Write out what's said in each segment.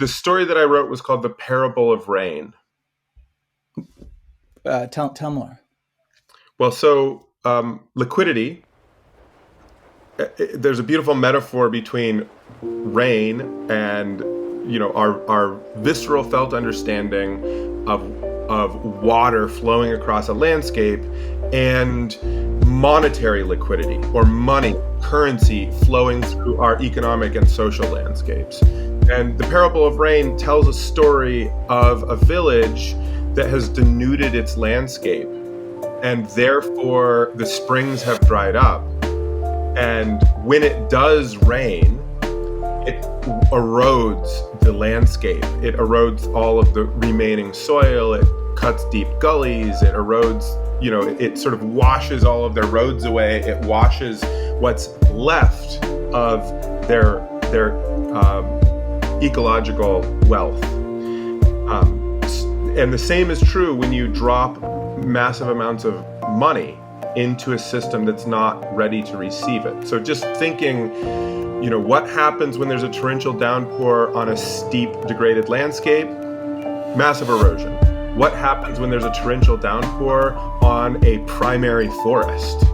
The story that I wrote was called The Parable of Rain. Tell more. Well, so liquidity, there's a beautiful metaphor between rain and, our visceral felt understanding of water flowing across a landscape and monetary liquidity or money, currency flowing through our economic and social landscapes. And the Parable of Rain tells a story of a village that has denuded its landscape, and therefore the springs have dried up. And when it does rain, it erodes the landscape. It erodes all of the remaining soil. It cuts deep gullies. It erodes, it sort of washes all of their roads away. It washes what's left of their ecological wealth. And the same is true when you drop massive amounts of money into a system that's not ready to receive it. So just thinking, what happens when there's a torrential downpour on a steep, degraded landscape? Massive erosion. What happens when there's a torrential downpour on a primary forest?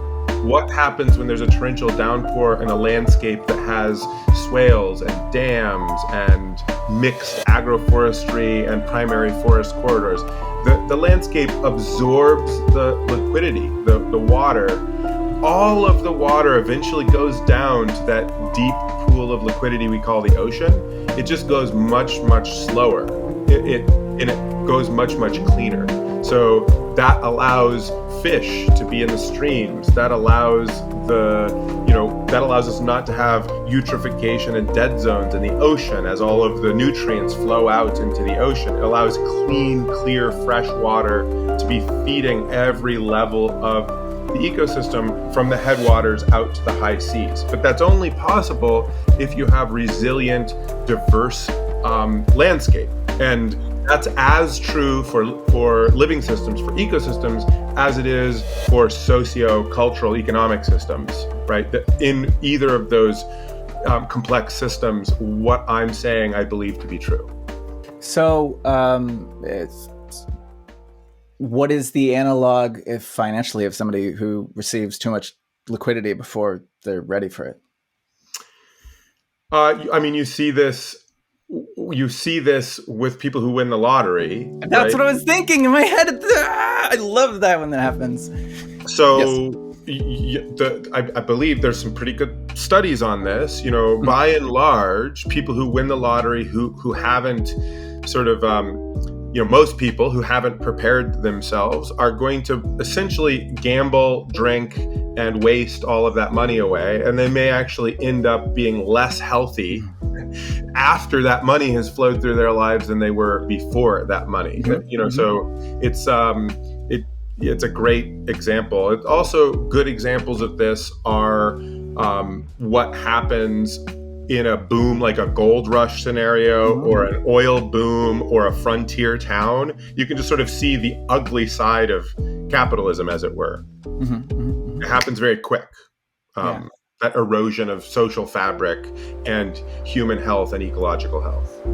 What happens when there's a torrential downpour in a landscape that has swales and dams and mixed agroforestry and primary forest corridors? The landscape absorbs the liquidity, the water. All of the water eventually goes down to that deep pool of liquidity we call the ocean. It just goes much, much slower. It goes much, much cleaner. So that allows fish to be in the streams. That allows us not to have eutrophication and dead zones in the ocean as all of the nutrients flow out into the ocean. It allows clean, clear, fresh water to be feeding every level of the ecosystem from the headwaters out to the high seas. But that's only possible if you have resilient, diverse landscape. And that's as true for living systems, for ecosystems, as it is for socio-cultural economic systems, right? In either of those complex systems, what I'm saying I believe to be true. So what is the analog, if financially, of somebody who receives too much liquidity before they're ready for it? You see this with people who win the lottery. That's right? What I was thinking in my head. I love that when that happens. So yes. I believe there's some pretty good studies on this. By and large, people who win the lottery who haven't sort of, most people who haven't prepared themselves are going to essentially gamble, drink, and waste all of that money away. And they may actually end up being less healthy after that money has flowed through their lives than they were before that money. Mm-hmm. So it's a great example. It's also good examples of this are what happens in a boom, like a gold rush scenario, mm-hmm. or an oil boom, or a frontier town. You can just sort of see the ugly side of capitalism, as it were. Mm-hmm. Mm-hmm. It happens very quick. That erosion of social fabric and human health and ecological health.